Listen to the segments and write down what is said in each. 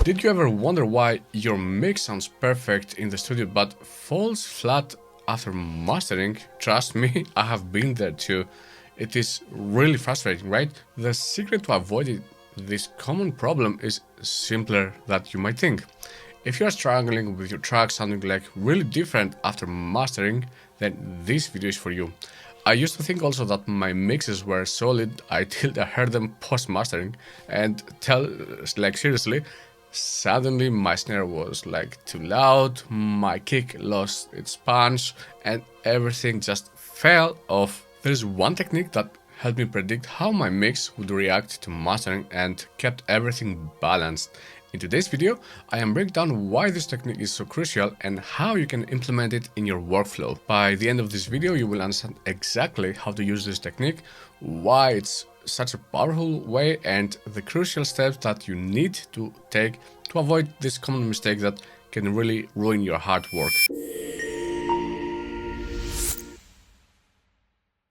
Did you ever wonder why your mix sounds perfect in the studio but falls flat after mastering? Trust me, I have been there too. It is really frustrating, right? The secret to avoid this common problem is simpler than you might think. If you are struggling with your track sounding like really different after mastering, then this video is for you. I used to think also that my mixes were solid until I heard them post-mastering and seriously, suddenly my snare was like too loud, my kick lost its punch, and everything just fell off. There's one technique that helped me predict how my mix would react to mastering and kept everything balanced. In today's video, I am breaking down why this technique is so crucial and how you can implement it in your workflow. By the end of this video, you will understand exactly how to use this technique, why it's such a powerful way, and the crucial steps that you need to take to avoid this common mistake that can really ruin your hard work.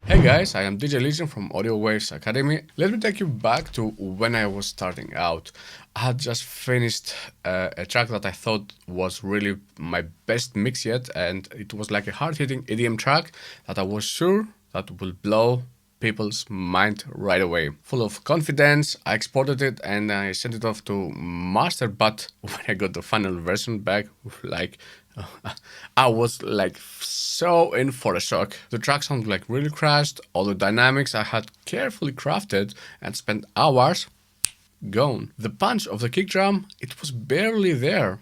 Hey guys, I am DJ Legion from Audio Waves Academy. Let me take you back to when I was starting out. I had just finished a track that I thought was really my best mix yet, and it was like a hard-hitting EDM track that I was sure that will blow people's mind right away. Full of confidence, I exported it and I sent it off to master, but when I got the final version back, I was like so in for a shock. The track sounded like really crashed, all the dynamics I had carefully crafted and spent hours gone. The punch of the kick drum, it was barely there.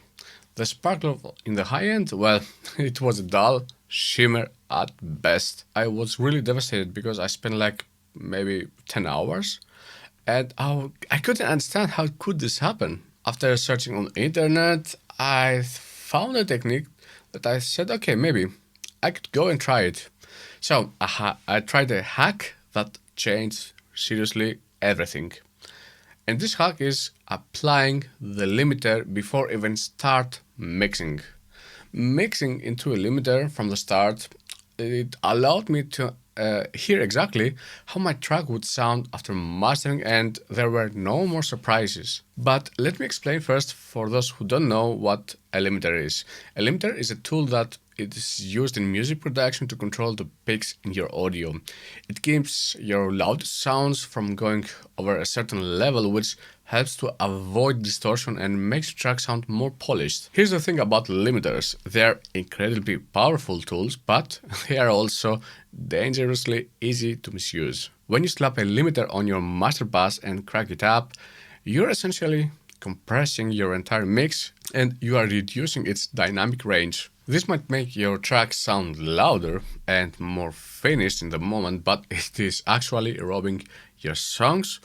The sparkle in the high end, well, it was a dull shimmer at best. I was really devastated because I spent like maybe 10 hours and I couldn't understand how could this happen. After searching on the internet, I found a technique that I said, okay, maybe I could go and try it. So I tried a hack that changed seriously everything. And this hack is applying the limiter before even start mixing. Mixing into a limiter from the start, it allowed me to hear exactly how my track would sound after mastering, and there were no more surprises. But let me explain first for those who don't know what a limiter is. A limiter is a tool that it is used in music production to control the peaks in your audio. It keeps your loudest sounds from going over a certain level, which helps to avoid distortion and makes your track sound more polished. Here's the thing about limiters. They're incredibly powerful tools, but they are also dangerously easy to misuse. When you slap a limiter on your master bass and crank it up, you're essentially compressing your entire mix and you are reducing its dynamic range. This might make your track sound louder and more finished in the moment, but it is actually robbing your songs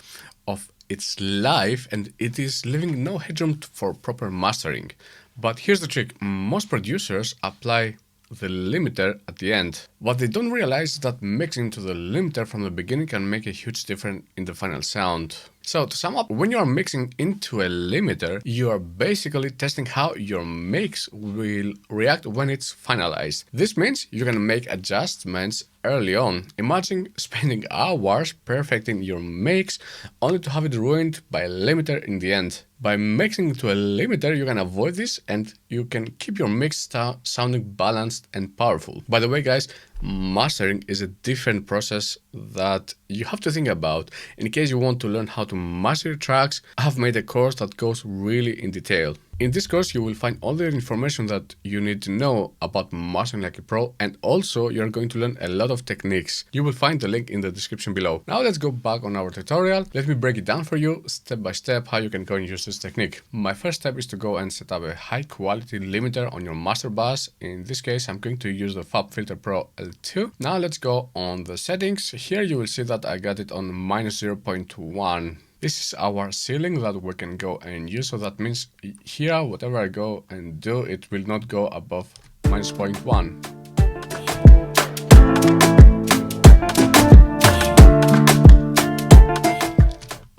of its life and it is leaving no headroom for proper mastering. But here's the trick, most producers apply the limiter at the end. What they don't realize is that mixing to the limiter from the beginning can make a huge difference in the final sound. So to sum up, when you are mixing into a limiter, you are basically testing how your mix will react when it's finalized. This means you can make adjustments early on. Imagine spending hours perfecting your mix only to have it ruined by a limiter in the end. By mixing to a limiter, you can avoid this and you can keep your mix sounding balanced and powerful. By the way, guys, mastering is a different process that you have to think about. In case you want to learn how to master your tracks, I have made a course that goes really in detail. In this course, you will find all the information that you need to know about mastering like a pro, and also you're going to learn a lot of techniques. You will find the link in the description below. Now let's go back on our tutorial. Let me break it down for you step by step how you can go and use this technique. My first step is to go and set up a high quality limiter on your master bass. In this case, I'm going to use the FabFilter Pro L2. Now let's go on the settings. Here you will see that I got it on -0.1. This is our ceiling that we can go and use, so that means here whatever I go and do, it will not go above -0.1.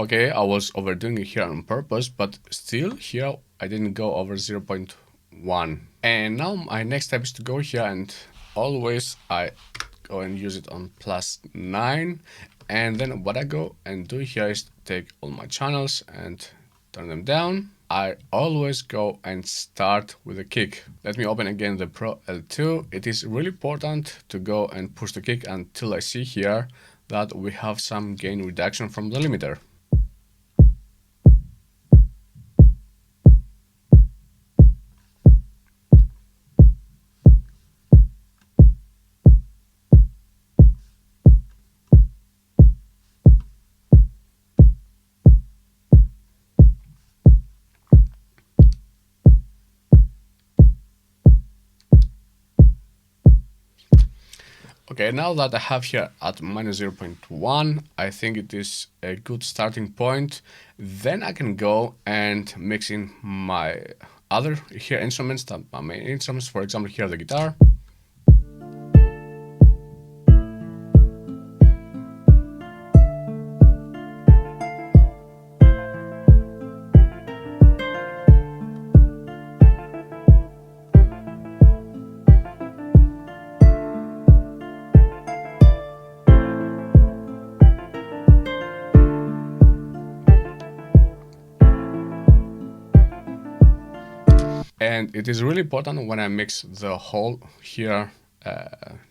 Okay, I was overdoing it here on purpose, but still here I didn't go over 0.1. And now my next step is to go here and always I go and use it on +9. And then what I go and do here is take all my channels and turn them down. I always go and start with a kick. Let me open again the Pro L2. It is really important to go and push the kick until I see here that we have some gain reduction from the limiter. Okay, now that I have here at minus 0.1, I think it is a good starting point. Then I can go and mix in my other here instruments, my main instruments, for example, here the guitar. And it is really important when I mix the whole here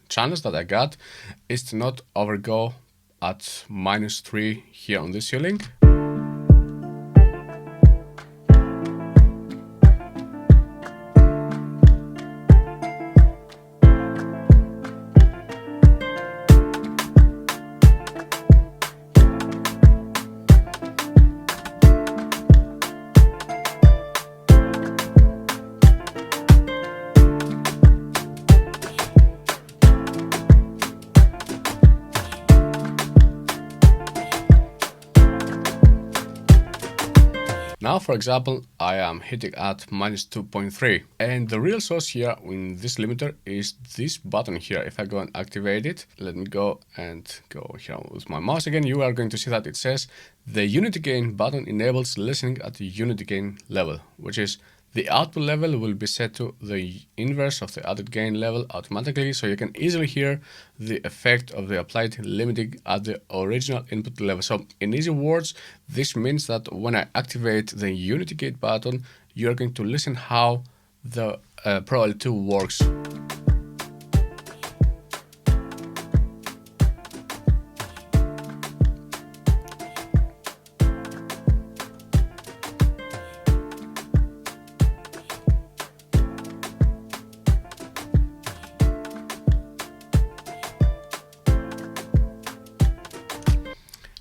channels that I got is to not overgo at -3 here on this ceiling. Now, for example, I am hitting at -2.3, and the real source here in this limiter is this button here. If I go and activate it, let me go and go here with my mouse again, you are going to see that it says the unity gain button enables listening at the unity gain level, which is the output level will be set to the inverse of the added gain level automatically, so you can easily hear the effect of the applied limiting at the original input level. So in easy words, this means that when I activate the unity gain button, you're going to listen how the Pro L2 works.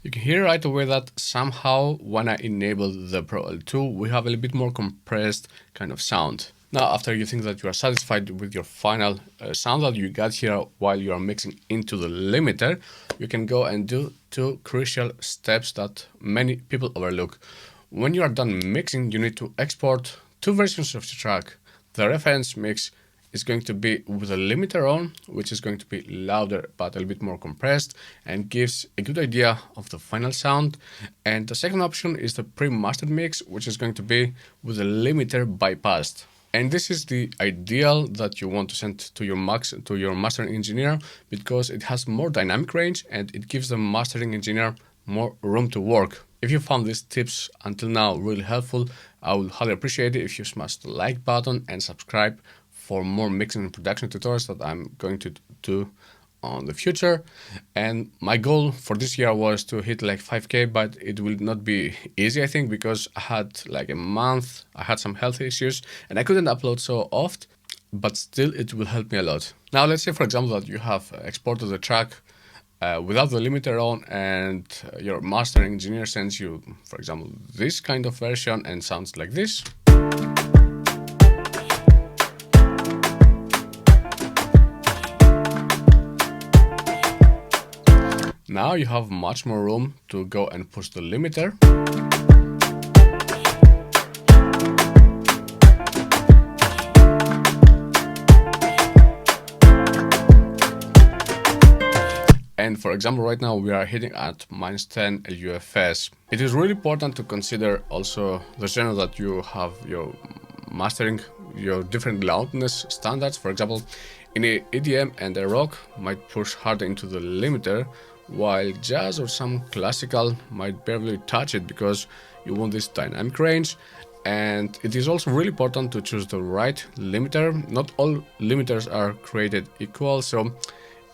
You can hear right away that somehow when I enable the Pro L2, we have a little bit more compressed kind of sound. Now, after you think that you are satisfied with your final sound that you got here while you are mixing into the limiter, you can go and do two crucial steps that many people overlook. When you are done mixing, you need to export two versions of the track. The reference mix is going to be with a limiter on, which is going to be louder but a little bit more compressed and gives a good idea of the final sound. And the second option is the pre-mastered mix, which is going to be with a limiter bypassed. And this is the ideal that you want to send to your mastering engineer, because it has more dynamic range and it gives the mastering engineer more room to work. If you found these tips until now really helpful, I would highly appreciate it if you smash the like button and subscribe for more mixing and production tutorials that I'm going to do on the future. And my goal for this year was to hit like 5K, but it will not be easy, I think, because I had like a month, I had some health issues and I couldn't upload so often, but still it will help me a lot. Now, let's say, for example, that you have exported the track without the limiter on, and your mastering engineer sends you, for example, this kind of version and sounds like this. Now you have much more room to go and push the limiter. And for example, right now we are hitting at -10 LUFS. It is really important to consider also the genre that you have your mastering, your different loudness standards. For example, in a EDM and a rock might push harder into the limiter, while jazz or some classical might barely touch it because you want this dynamic range. And it is also really important to choose the right limiter. Not all limiters are created equal, so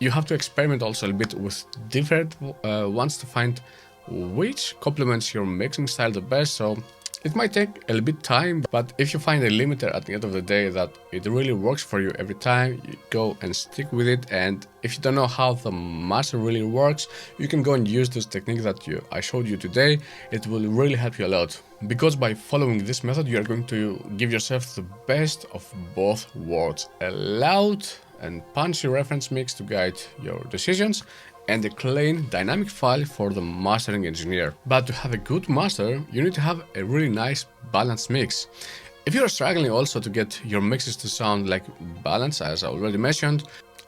you have to experiment also a bit with different ones to find which complements your mixing style the best. So it might take a little bit time, but if you find a limiter at the end of the day that it really works for you every time, you go and stick with it. And if you don't know how the master really works, you can go and use this technique that I showed you today. It will really help you a lot, because by following this method, you are going to give yourself the best of both worlds: a loud and punchy reference mix to guide your decisions, and a clean dynamic file for the mastering engineer. But to have a good master, you need to have a really nice balanced mix. If you're struggling also to get your mixes to sound like balanced, as I already mentioned,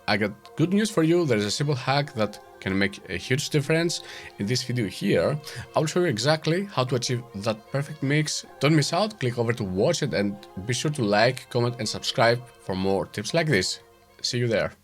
I got good news for you. There is a simple hack that can make a huge difference. In this video here, I'll show you exactly how to achieve that perfect mix. Don't miss out, click over to watch it, and be sure to like, comment and subscribe for more tips like this. See you there.